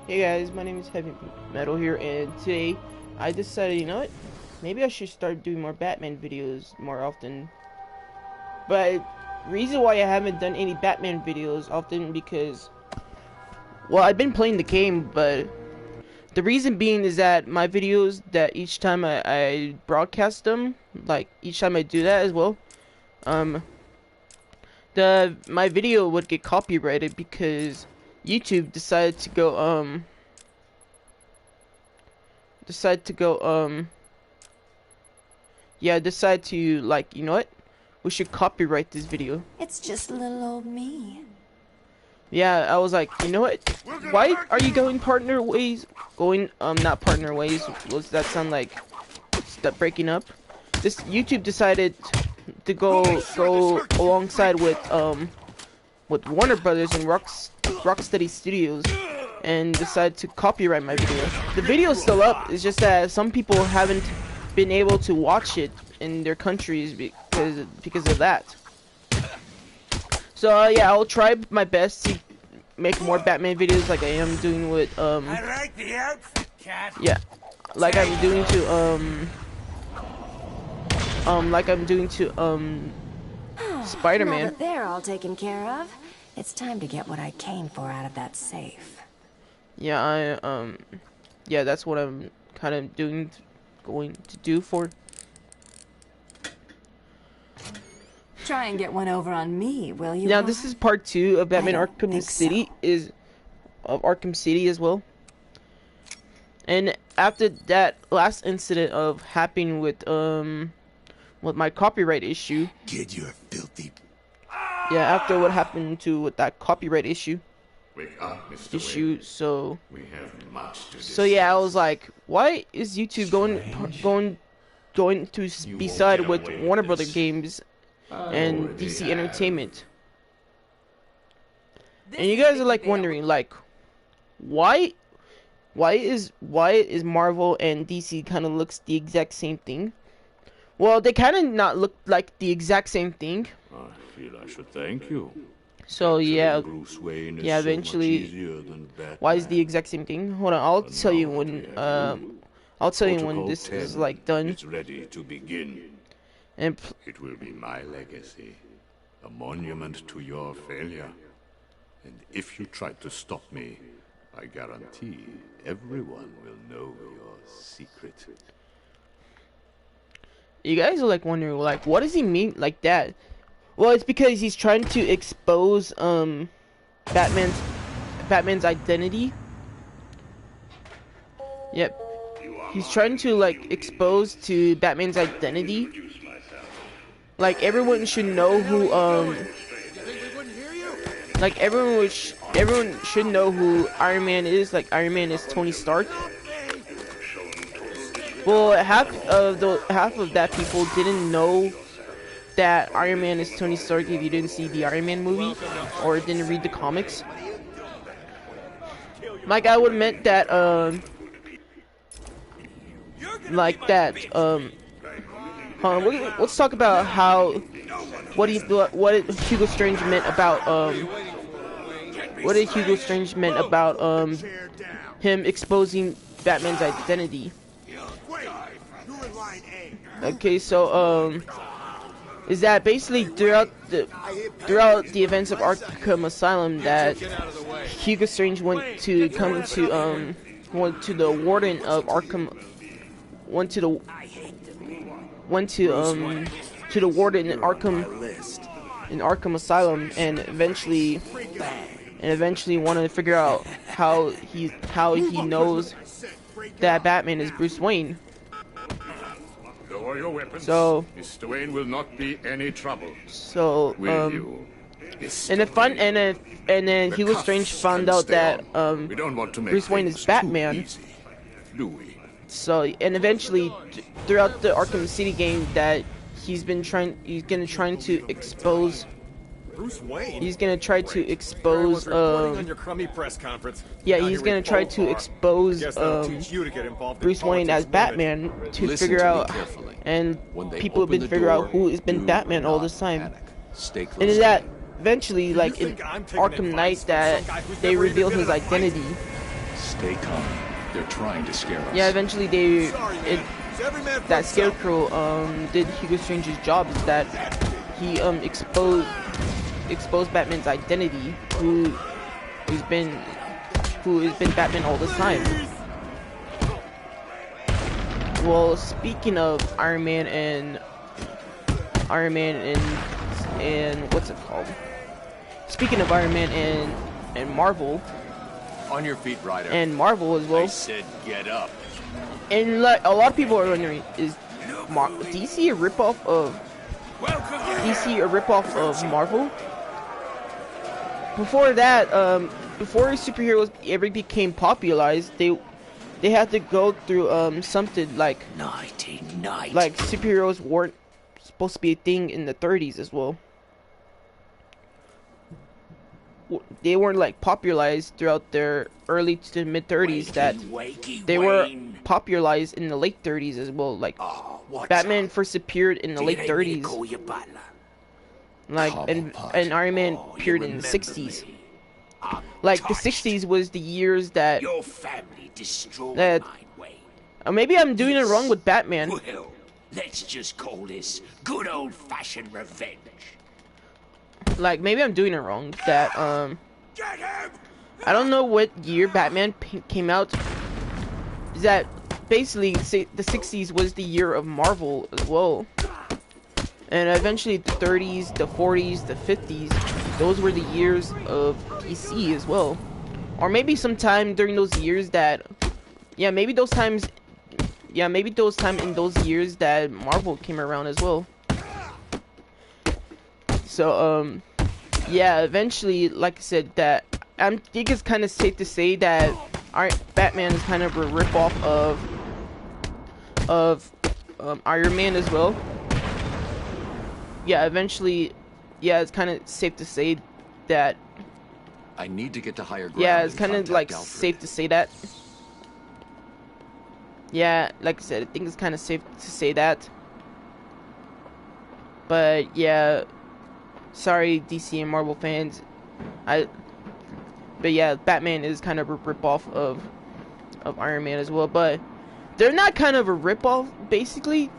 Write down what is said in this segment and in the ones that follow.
Hey guys, my name is Heavy Metal here, and today I decided, you know what? Maybe I should start doing more Batman videos more often. But reason why I haven't done any Batman videos often because, well, I've been playing the game, but the reason being is that my videos that each time I broadcast them, like each time I do that as well, my video would get copyrighted because YouTube decided to go decide to like, you know what, we should copyright this video. It's just little old me. Yeah, I was like, you know what, why are you going partner ways, not partner ways, does that sound like breaking up? This YouTube decided to go alongside with Warner Brothers and Rocksteady Studios and decide to copyright my video. The video is still up, it's just that some people haven't been able to watch it in their countries because of that. So yeah, I'll try my best to make more Batman videos like I am doing with I like the outfit, cat. yeah, like I'm doing to Spider-Man. Now that they're all taken care of, it's time to get what I came for out of that safe. Yeah, yeah, that's what I'm kind of going to do for. Try and get one over on me, will you? Now this is part 2 of Batman Arkham City as well. And after that last incident of happening with my copyright issue. Kid, you're filthy. Yeah, after what happened with that copyright issue. Wake up, Mr. Issue, so. We have much to discuss. So yeah, I was like, why is YouTube going to be side with Warner Brothers Games and DC Entertainment? And you guys are like wondering, like, why is Marvel and DC kind of looks the exact same thing? Well, they kind of not look like the exact same thing. I feel I should thank you. So yeah, Bruce Wayne is eventually, so much easier than Batman. why is the exact same thing? Hold on, I'll tell you when this is like done. It's ready to begin. And It will be my legacy, a monument to your failure. And if you try to stop me, I guarantee everyone will know your secret. you guys are like wondering, like, what does he mean like that? Well, it's because he's trying to expose Batman's identity. Yep. He's trying to like expose to Batman's identity. Like everyone should know who like everyone should know who Iron Man is. Like Iron Man is Tony Stark. Well, half of that people didn't know that Iron Man is Tony Stark if you didn't see the Iron Man movie or didn't read the comics. Like I would admit that let's talk about what Hugo Strange meant about him exposing Batman's identity. Okay, so is that basically throughout the events of Arkham Asylum that Hugo Strange went to the warden of Arkham, went to the warden in Arkham Asylum, and eventually wanted to figure out how he knows that Batman is Bruce Wayne. Lower your weapons. So Mr. Wayne will not be any trouble. So Will you? and then Hugo Strange found out that We don't want to make Bruce Wayne is things Batman. too easy, do we? So and eventually throughout the Arkham City game that he's gonna try to expose. Bruce Wayne. He's gonna try to expose. On your crummy press conference. Yeah, he's gonna try to expose Bruce Wayne as Batman to figure out, and people have been figuring out who has been Batman all this time. And in that eventually, like in Arkham Knight, that they reveal his identity. They come. They're trying to scare us. Yeah, eventually they Sorry, it, man. Is every man for that himself? Scarecrow did Hugo Strange's job, is that he exposed Batman's identity, who's been Batman all this time. Well, speaking of Iron Man and what's it called? Speaking of Iron Man and Marvel On your feet, Ryder. and Marvel as well, I said get up. and like a lot of people are wondering, is DC a ripoff of Marvel? Before that, before superheroes ever became popularized, they had to go through something like superheroes weren't supposed to be a thing in the 30s as well. They weren't like popularized throughout their early to mid 30s. That they were popularized in the late 30s as well. Like Batman first appeared in the late 30s. Like and Iron Man appeared in the 60s. Like the 60s was the years that Your family destroyed that my way. maybe I'm doing it wrong with Batman. Well, let's just call this good old-fashioned revenge. Like maybe I'm doing it wrong. That Get him! I don't know what year Batman came out. Is that basically the 60s was the year of Marvel as well. And eventually the 30s, the 40s, the 50s, those were the years of DC as well. Or maybe sometime during those years that, maybe those times in those years that Marvel came around as well. So, eventually, like I said, that I think it's kind of safe to say that Batman is kind of a ripoff of Iron Man as well. Yeah, eventually, it's kind of safe to say that. I need to get to higher ground. Yeah, it's and kind of contact like Alfred. safe to say that. Yeah, like I said, I think it's kind of safe to say that. But yeah, sorry DC and Marvel fans. But yeah, Batman is kind of a ripoff of Iron Man as well. But they're not kind of a ripoff, basically.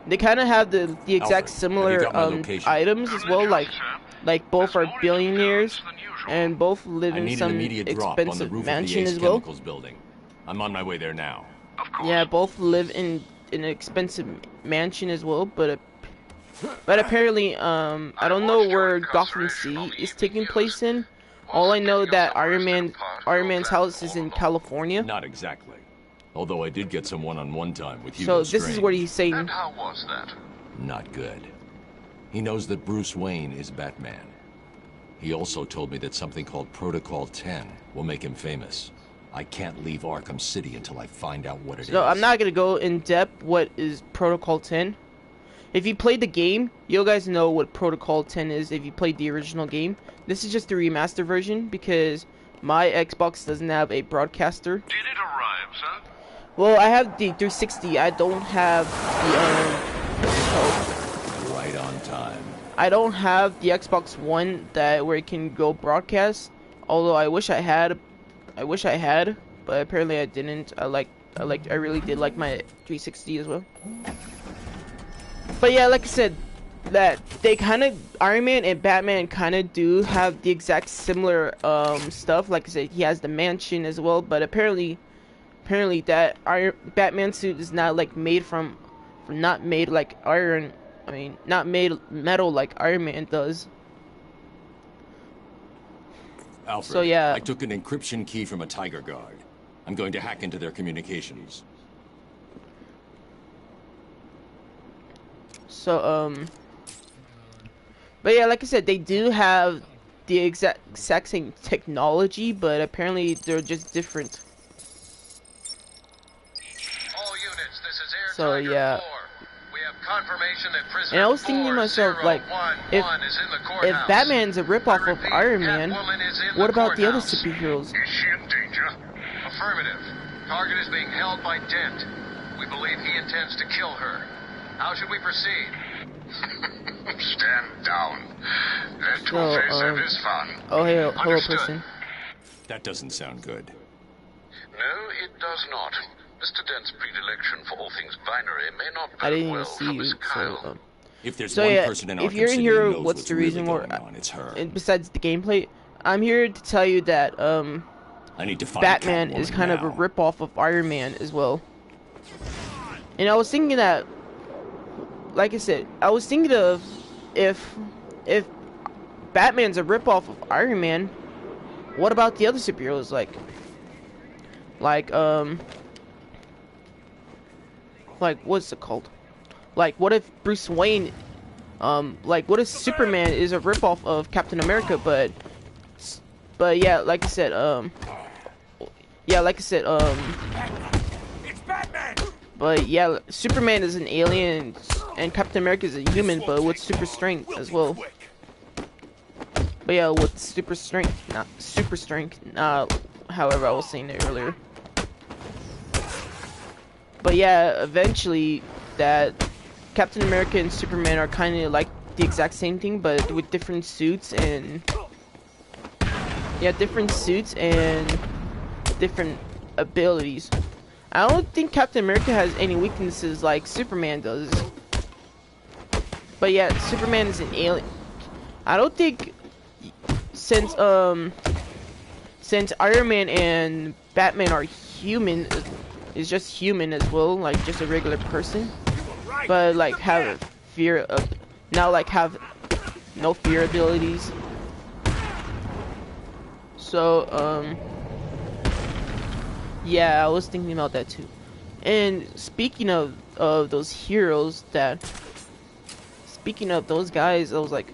They kind of have the exact Alfred, similar have you got my location? items as well. Like both are billionaires and both live I in need an some immediate drop on the expensive roof of mansion the Ace as well. Chemicals building. I'm on my way there now. Yeah, both live in an expensive mansion as well, but apparently I don't know where Gotham City is taking place in. All I know that Iron Man's house is in California. Not exactly. Although I did get some one-on-one time with So Hugo this is Strange. what he's saying. And how was that? Not good. He knows that Bruce Wayne is Batman. He also told me that something called Protocol 10 will make him famous. I can't leave Arkham City until I find out what it is. So I'm not gonna go in depth what is Protocol 10. If you played the game, you guys know what Protocol 10 is if you played the original game. This is just the remaster version because my Xbox doesn't have a broadcaster. Did it arrive, sir? Well, I have the 360. I don't have the Right on time. I don't have the Xbox One where it can go broadcast. Although I wish I had, but apparently I didn't. I really did like my 360 as well. But yeah, like I said, that they kind of Iron Man and Batman kind of do have the exact similar stuff. Like I said, he has the mansion as well, but apparently that Batman suit is not like not made like iron. I mean, not made metal like Iron Man does. Alfred, So, yeah. I took an encryption key from a Tiger Guard. I'm going to hack into their communications. So but yeah, like I said, they do have the exact same technology, but apparently they're just different. All units, this is Air So, Tiger yeah. 4. We have confirmation that prisoner And I was thinking to myself, like, 4011 is in the if courthouse. Batman's a ripoff of Repeat, Iron Man, Catwoman is in what the about the other courthouse. superheroes? Is she in danger? Affirmative. Target is being held by Dent. We believe he intends to kill her. How should we proceed? Stand down. Let Two-Face have his fun. Oh, hey, hello, Understood. person. That doesn't sound good. No, it does not. Mr. Dent's predilection for all things binary may not I bode didn't even well see for you. Miss Kyle. So, If there's so one yeah, person in if Arkham you're in City here, who knows what's the really reason why? going on, it's her. And besides the gameplay, I'm here to tell you that I need to find Batman is Catwoman kind of a now. ripoff of Iron Man as well. And I was thinking that, like I said, I was thinking of if Batman's a ripoff of Iron Man, what about the other superheroes like what's it called? Like what if Bruce Wayne, like what if Superman is a ripoff of Captain America, but yeah, like I said, It's Batman! but yeah, Superman is an alien and Captain America is a human, but with super strength as well. But yeah, with super strength, not super strength, however I was saying it earlier. But yeah, eventually that Captain America and Superman are kind of like the exact same thing, but with different suits and different abilities. I don't think Captain America has any weaknesses like Superman does. But yeah, Superman is an alien. I don't think since Iron Man and Batman are human, is just human as well, like just a regular person, but like have fear of, now like have no fear abilities. So yeah, I was thinking about that too. And speaking of those heroes, speaking of those guys, I was like,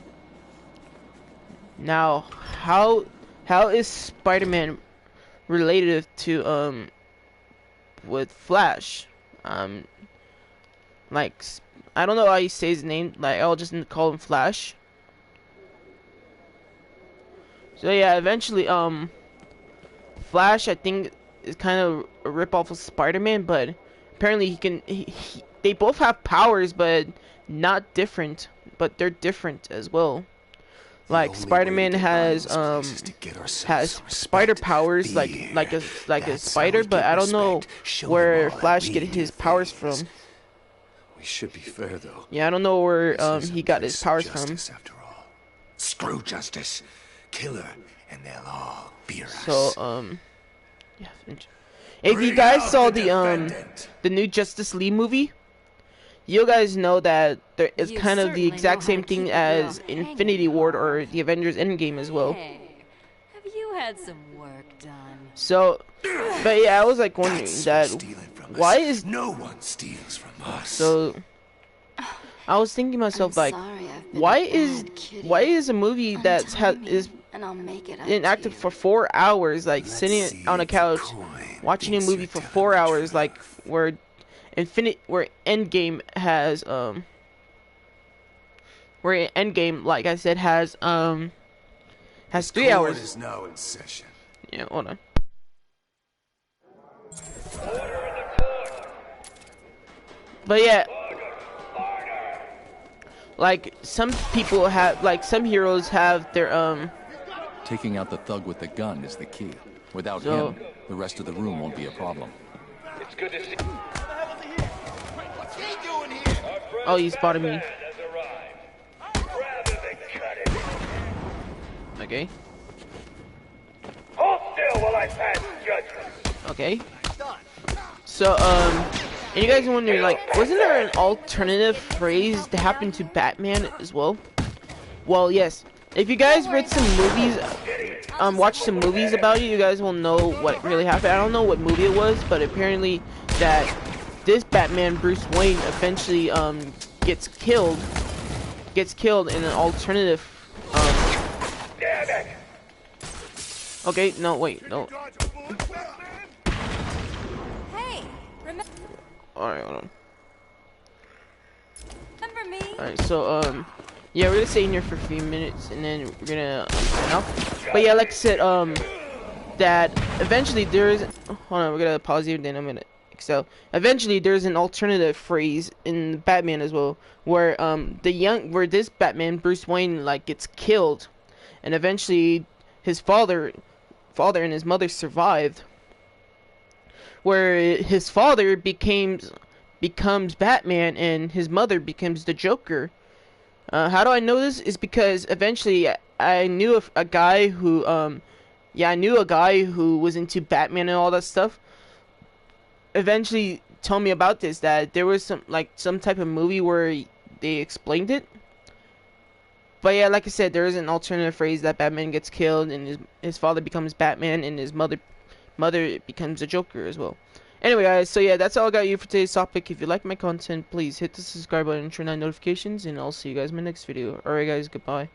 now how is Spider-Man related to with Flash? Like, I don't know how you say his name, like I'll just call him Flash. So yeah, eventually Flash, I think, is kind of a ripoff of Spider-Man, but apparently they both have powers, but not different, but they're different as well. Like Spider-Man has spider powers, like a spider, but I don't know where Flash get his powers from. We should be fair, though. Yeah, I don't know where he got his powers from. After all. Screw justice. Kill her, and they'll all fear us. So yeah. If you guys saw the new Justice League movie, you guys know that there is kind of the exact same thing as Infinity War or the Avengers Endgame as well. Hey, have you had some work done? So, but yeah, I was like wondering that why is no one steals from us? So I was thinking to myself, like, why is a movie that is inactive for 4 hours, like sitting on a couch watching a movie for 4 hours, like where Endgame has where Endgame, like I said, has 3 hours. Is now in session. Yeah, hold on. But yeah, like some people have, like some heroes have their Taking out the thug with the gun is the key. Without him, the rest of the room won't be a problem. It's good to see. Oh, he spotted me. Okay. Hold still while I pass judgment. Okay. So, and you guys are wondering, like, wasn't there an alternative phrase that happened to Batman as well? Well, yes. If you guys read some movies, watched some movies about it, you guys will know what really happened. I don't know what movie it was, but apparently that this Batman, Bruce Wayne, eventually gets killed in an alternative. Okay, no, wait, no. Hey, remember Alright, hold on. me? Alright, so yeah, we're gonna stay in here for a few minutes and then we're gonna sign off. But yeah, like I said, that eventually there's, hold on, we're gonna pause here, then I'm gonna. So eventually there's an alternative phrase in Batman as well, where where this Batman, Bruce Wayne, like gets killed, and eventually his father and his mother survived. where his father becomes Batman and his mother becomes the Joker. How do I know this? Is because eventually I knew a guy who I knew a guy who was into Batman and all that stuff. Eventually told me about this, that there was some type of movie where they explained it. But yeah, like I said, there is an alternative phrase that Batman gets killed and his father becomes Batman and his mother becomes a Joker as well. Anyway, guys, so yeah, that's all I got you for today's topic. If you like my content, please hit the subscribe button and turn on notifications, and I'll see you guys in my next video. Alright, guys, goodbye.